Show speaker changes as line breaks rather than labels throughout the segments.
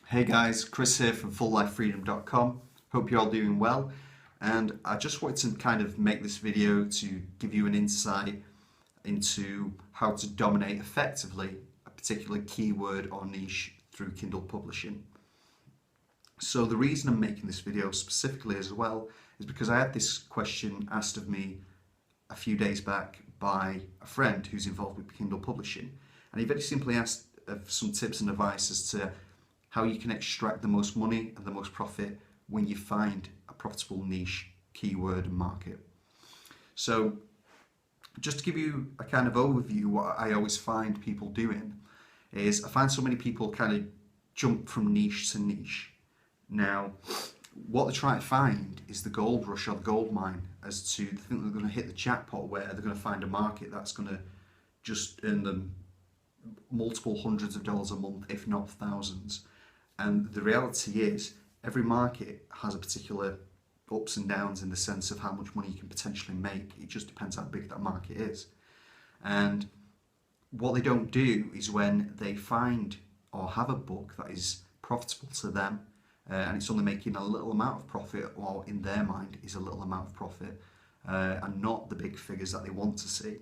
Hey guys, Chris here from fulllifefreedom.com. Hope you're all doing well. And I just wanted to kind of make this video to give you an insight into how to dominate effectively a particular keyword or niche through Kindle publishing. So the reason I'm making this video specifically as well is because I had this question asked of me a few days back by a friend who's involved with Kindle publishing. And he very simply asked some tips and advice as to how you can extract the most money and the most profit when you find a profitable niche keyword and market. So just to give you a kind of overview, what I always find people doing is I find so many people kind of jump from niche to niche. Now, what they're trying to find is the gold rush or the gold mine, as to they think they're going to hit the jackpot where they're going to find a market that's going to just earn them multiple hundreds of dollars a month, if not thousands. And the reality is, every market has a particular ups and downs in the sense of how much money you can potentially make. It just depends how big that market is. And what they don't do is when they find or have a book that is profitable to them, and it's only making a little amount of profit, or in their mind is a little amount of profit, and not the big figures that they want to see,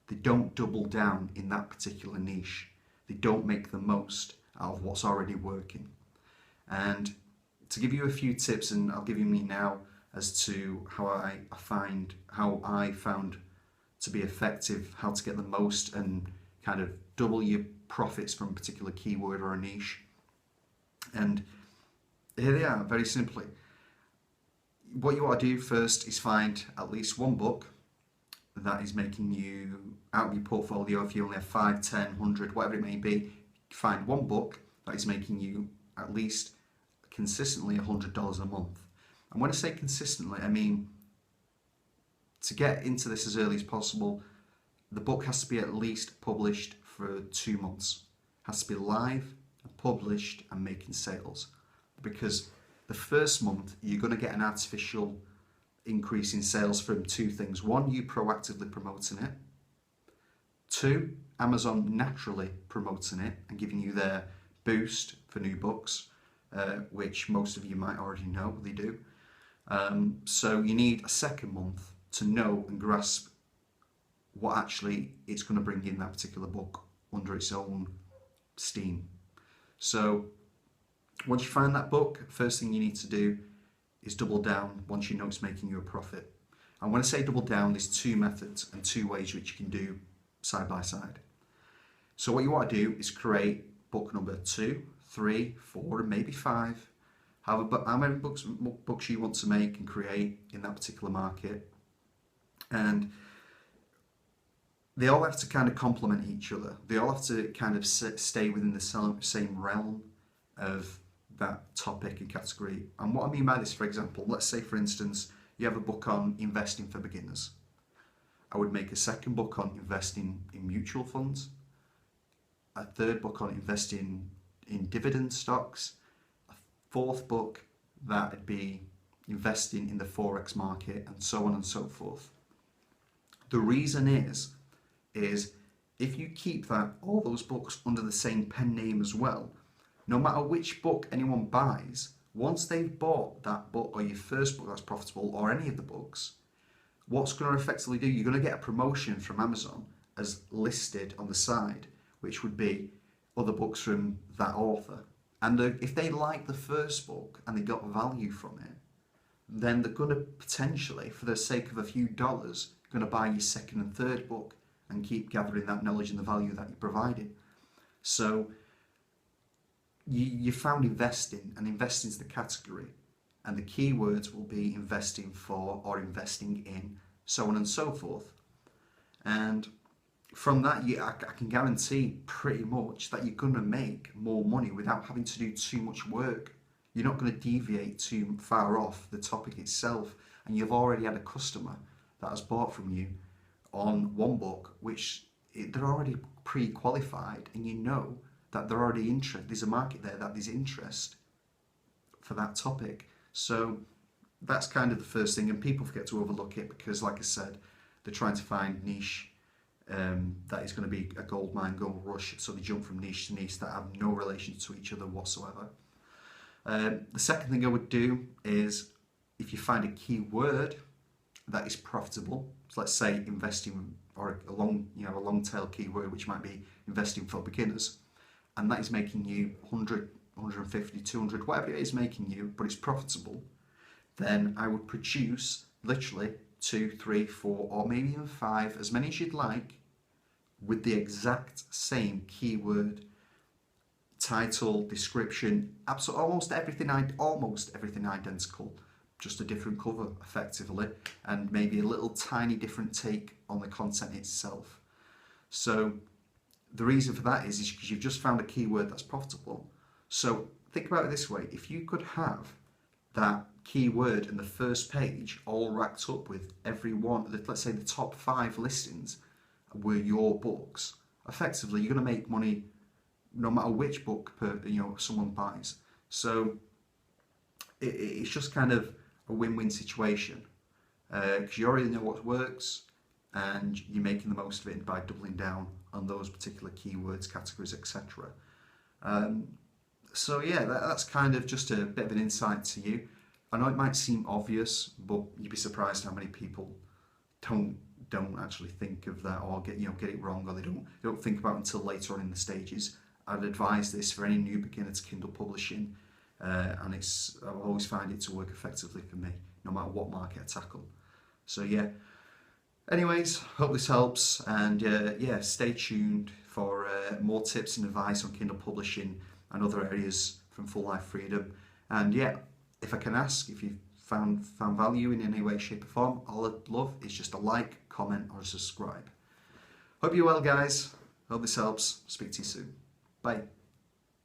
they don't double down in that particular niche. They don't make the most out of what's already working. And to give you a few tips, and I'll give you me now, as to how I found to be effective, how to get the most and kind of double your profits from a particular keyword or a niche. And here they are, very simply. What you want to do first is find at least one book that is making you, out of your portfolio, if you only have 5, 10, 100, whatever it may be, find one book that is making you at least consistently $100 a month. And when I say consistently, I mean to get into this as early as possible, the book has to be at least published for 2 months. It has to be live, published and making sales. Because the first month you're going to get an artificial increase in sales from two things. One, you proactively promoting it. Two, Amazon naturally promoting it and giving you their boost for new books, which most of you might already know they do. So you need a second month to know and grasp what actually it's going to bring in that particular book under its own steam. So once you find that book, first thing you need to do is double down once you know it's making you a profit. And when I say double down, there's two methods and two ways which you can do side by side. So what you want to do is create book number 2, 3, 4, and maybe 5. How many books you want to make and create in that particular market. And they all have to kind of complement each other. They all have to kind of stay within the same realm of that topic and category. And what I mean by this, for example, let's say for instance you have a book on investing for beginners. I would make a second book on investing in mutual funds, a third book on investing in dividend stocks, a fourth book that would be investing in the forex market, and so on and so forth. The reason is if you keep all those books under the same pen name as well, no matter which book anyone buys, once they've bought that book or your first book that's profitable, or any of the books, what's going to effectively do, you're going to get a promotion from Amazon as listed on the side, which would be other books from that author. And if they like the first book and they got value from it, then they're going to potentially, for the sake of a few dollars, going to buy your second and third book and keep gathering that knowledge and the value that you provided. So you found investing, and investing is the category, and the keywords will be investing for or investing in, so on and so forth. And from that, I can guarantee pretty much that you're going to make more money without having to do too much work. You're not going to deviate too far off the topic itself, and you've already had a customer that has bought from you on one book, which they're already pre-qualified, and you know that they're already interested. There's a market there that there's interest for that topic. So that's kind of the first thing, and people forget to overlook it because, like I said, they're trying to find niche that is going to be a gold mine, gold rush, so they jump from niche to niche that have no relation to each other whatsoever. The second thing I would do is, if you find a keyword that is profitable, so let's say investing, or a long tail keyword which might be investing for beginners, and that is making you 100, 150, 200, whatever it is making you, but it's profitable, then I would produce literally 2, 3, 4, or maybe even 5, as many as you'd like, with the exact same keyword, title, description, absolutely almost everything identical, just a different cover effectively, and maybe a little tiny different take on the content itself. So the reason for that is because you've just found a keyword that's profitable. So think about it this way: if you could have that keyword in the first page all racked up with every one, let's say the top 5 listings were your books, effectively you're going to make money no matter which book someone buys. So it's just kind of a win-win situation, because you already know what works and you're making the most of it by doubling down on those particular keywords, categories, etc. So yeah, that's kind of just a bit of an insight to you. I know it might seem obvious, but you'd be surprised how many people don't actually think of that, or get it wrong, or they don't think about it until later on in the stages. I'd advise this for any new beginner to Kindle publishing, and I always find it to work effectively for me, no matter what market I tackle. So yeah. Anyways, hope this helps, and yeah, stay tuned for more tips and advice on Kindle publishing and other areas from Full Life Freedom. And yeah, if I can ask, if you've found value in any way, shape or form, all I'd love is just a like, comment or a subscribe. Hope you're well, guys. Hope this helps. Speak to you soon. Bye.